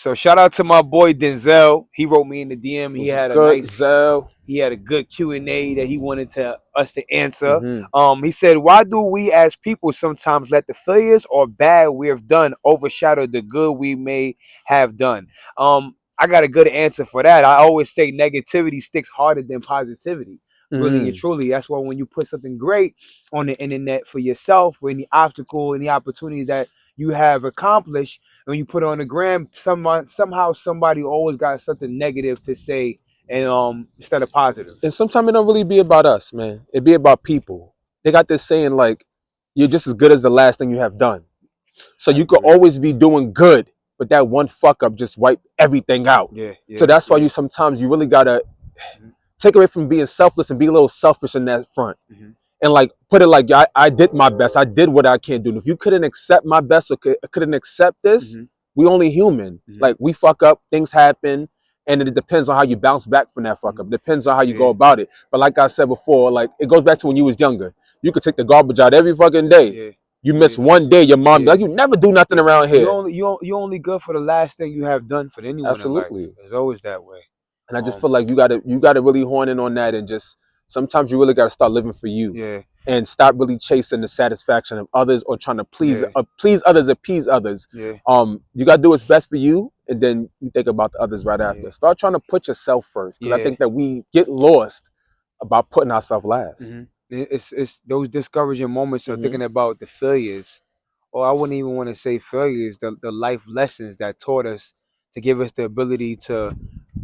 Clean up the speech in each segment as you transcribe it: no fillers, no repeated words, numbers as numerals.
So shout out to my boy Denzel. He wrote me in the DM. He had a Good, nice, Zell. he had a good Q&A that he wanted to us to answer. Mm-hmm. He said, "Why do we as people sometimes let the failures or bad we have done overshadow the good we may have done?" I got a good answer for that. I always say negativity sticks harder than positivity. Really and Mm-hmm. truly, that's why when you put something great on the internet for yourself, or any obstacle, any opportunity that you have accomplished, when you put it on the gram, somehow somebody always got something negative to say, and instead of positive. And sometimes it don't really be about us, man. It be about people. They got this saying like, "You're just as good as the last thing you have done." So I you could agree. always be doing good, but that one fuck up just wipe everything out. Yeah, So yeah, that's why yeah. you sometimes you really gotta Mhm, take away from being selfless and be a little selfish in that front. mhm, And like put it like I did my best. I did what I can do. And if you couldn't accept my best or couldn't accept this, mhm, we only human. mhm, Like we fuck up, things happen, and it depends on how you bounce back from that fuck mhm. up. Depends on how you go Yeah, about it. But like I said before, like it goes back to when you was younger. You could take the garbage out every fucking day. yeah, You yeah, miss one day, your mom be yeah. like, you never do nothing around You here. only you only good for the last thing you have done for anyone in life. Absolutely. It's always that way. And I just Um, feel like you gotta really horn in on that and just sometimes you really gotta start living for you yeah, and stop really chasing the satisfaction of others or trying to yeah, please others, appease others. yeah, You gotta do what's best for you, and then you think about the others right yeah, after. Start trying to put yourself first, because I yeah. think that we get lost about putting ourselves last. Hmm. It's those discouraging moments of Hmm. thinking about the failures, or I wouldn't even want to say failures, the life lessons that taught us to give us the ability to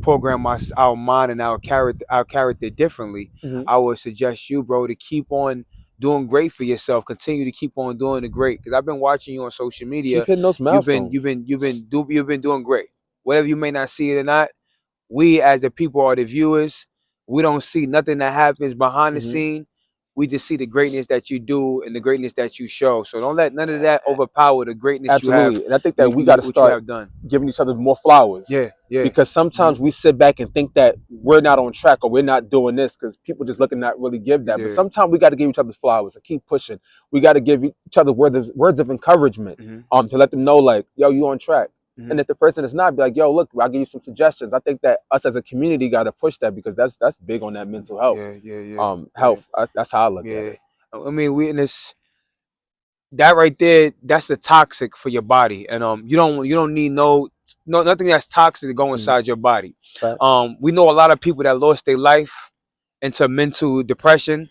program our mind and our character differently. Hmm. I would suggest you, bro, to keep on doing great for yourself. Continue to keep on doing the great, because I've been watching you on social Keep media. hitting those milestones. You've been doing great. Whatever you may not see it or not, we as the people are the viewers. We don't see nothing that happens behind the Hmm. scene. We just see the greatness that you do and the greatness that you show. So don't let none of that overpower the greatness you have. Absolutely. And I think that we got to What you start have done. giving each other more flowers, Yeah, yeah. because Hmm. sometimes we sit back and think that we're not on track or we're not doing this because people just looking not really give that. But Yeah. sometimes we got to give each other flowers and keep pushing. We got to give each other words of encouragement, Hmm. to let them know like, yo, you on track. Hmm. And if the person is not, be like, yo, look, I'll give you some suggestions. I think that us as a community got to push that, because that's big on that mental health. Yeah, yeah, yeah, yeah, Health. That's how I look at yeah. it. I mean, we in this that right there. That's the toxic for your body, and you don't need nothing that's toxic to go Mhm. inside your body. Facts. We know a lot of people that lost their life into mental depression,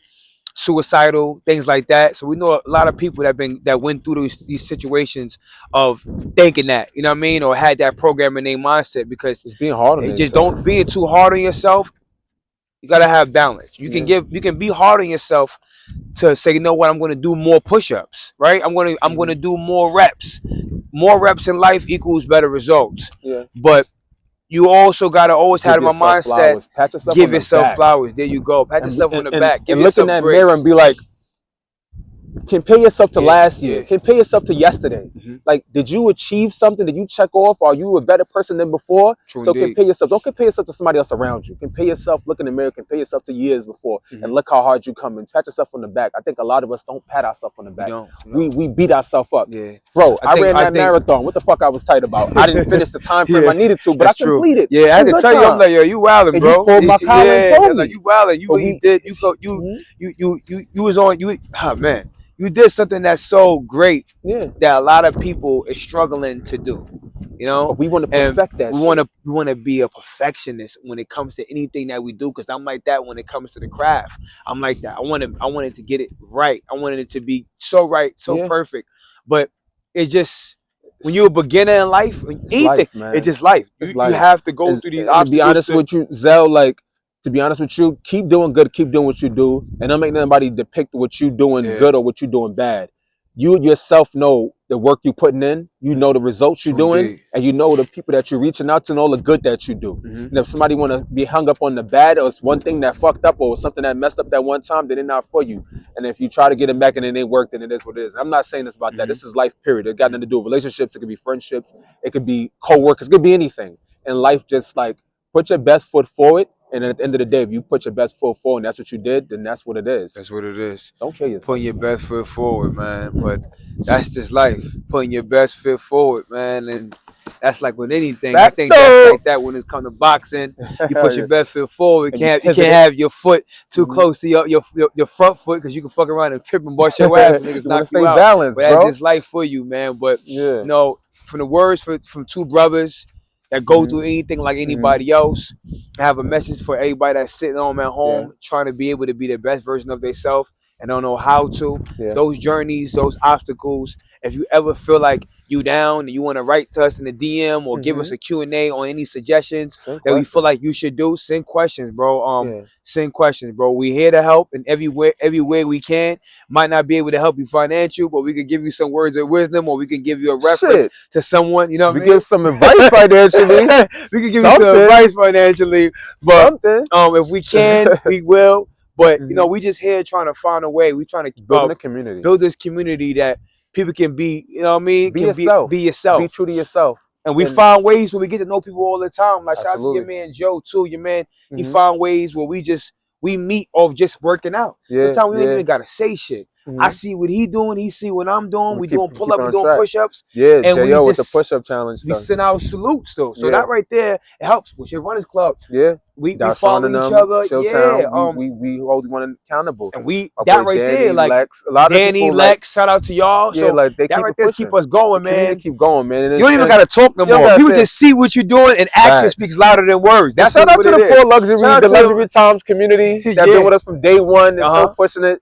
suicidal things like that. So we know a lot of people that went through these situations of thinking that, you know what I mean, or had that program in their mindset, because Just being hard on it just yourself. don't being too hard on yourself. You gotta have balance. Yeah. You can be hard on yourself to say, you know what, I'm gonna do more push-ups, right? I'm Hmm. gonna do more reps. More reps in life equals better results. Yeah. But you also gotta always have Give in my yourself mindset, flowers. Pat yourself on give the yourself back. flowers. There you go. Pat and yourself on and the and, back. Give and look in yourself that mirror and grace. be like, compare yourself to Yeah, last year. yeah. Compare yourself to yesterday. Hmm. Like, did you achieve something? Did you check off? Are you a better person than before? True So indeed. compare yourself. Don't compare yourself to somebody else around you. Compare yourself. Look in the mirror. Compare yourself to years before, Hmm. and look how hard you come. And pat yourself on the back. I think a lot of us don't pat ourselves on the We back. don't. We We don't. we beat ourselves up. Yeah. Bro, I I think. ran I that think. marathon. What the fuck I was tight about? I didn't finish the time frame Yeah, I needed to, but I that's true. completed Yeah, I had in to good tell you. I'm time. like, yo, you wildin', And you bro. pulled my collar and Yeah, told like me. you wildin'. You But really we, did. mhm, You was on. Oh man, you did something that's so great yeah. that a lot of people is struggling to do. You know, But we want to and perfect that shit. we want to be a perfectionist when it comes to anything that we do. Because I'm like that when it comes to the craft. I'm like that. I wanted to get it right. I wanted it to be so right, so Yeah. perfect. But it just when you're a beginner in life, It's anything, life, it's man. just life. It's You life. have to go through these And to be obstacles honest to. with you, Zell, like, to be honest with you, keep doing good, keep doing what you do, and don't make nobody depict what you doing Yeah, good or what you doing bad. You yourself know the work you putting in, you know the results you're true doing, indeed. and you know the people that you're reaching out to and all the good that you do. Hmm. And if somebody want to be hung up on the bad or it's one thing that fucked up or something that messed up that one time, then they're not for you. And if you try to get them back and it ain't work, then it is what it is. I'm not saying this about that. Hmm. This is life, period. It got Hmm. nothing to do with relationships. It could be friendships. It could be co-workers. It could be anything. And life just like put your best foot forward. And at the end of the day, if you put your best foot forward and that's what you did, then that's what it is. That's what it is. Don't kill yourself. Putting your best foot forward, man. But that's just life. Putting your best foot forward, man. And That's like with anything. I Back think that's door. like that when it comes to boxing. You push your best foot forward. And You can't you pivot it. have your foot too Mhm. close to your front foot because you can fuck around and trip and bust your ass when niggas You want knock to stay you out. balanced, But that's bro. just life for you, man. But Yeah. you know, from the words from two brothers that go Mhm. through anything like anybody else, I have a message for everybody that's sitting home at home trying to be able to be the best version of themselves and don't know how to. Yeah. Those journeys, those obstacles. If you ever feel like you down and you want to write to us in the DM or give us a Q&A on any suggestions Send that you feel questions. like you should do, send questions, bro. Yeah. Send questions, bro. We here to help in every way we can. Might not be able to help you financial, but we can give you some words of wisdom, or we can give you a reference Shit. to someone. You know what We I mean? give some advice financially. We can give you some Something. advice financially, but Something. if we can, we will. But you know, Mhm. we just here trying to find a way. We trying to Building a community. build this community that people can be. You know what I mean? Be Can yourself. be yourself. Be true to yourself. And we And- find ways where we get to know people all the time. Like shout out to your Absolutely. man Joe too. Your man, he Mhm. found ways where we meet off just working out. Yeah. Sometimes we don't Yeah. even gotta say shit. Mhm. I see what he doing, he see what I'm doing. We doing pull up, we on doing track. push ups, Yeah. and we J.O. with the just push-up challenge we stuff. send out salutes though. So Yeah. that right there, it helps with your runners club. Yeah. We Dashawn follow and each them, other. Chilltown, Yeah. we hold one accountable. And we Up that with right Danny, there, like Lex, a lot of Danny, people, Lex, shout out to y'all. yeah, So like they that keep right it there pushing. keep us going, The community man. keep going, man. You don't even gotta talk no you don't more. gotta People say- just see what you're doing, and action Facts. speaks louder than words. That's shout out what to it the is. Four Luxury, Shout out the to Luxury Times community that Yeah. been with us from day one and Uh-huh. still pushing it.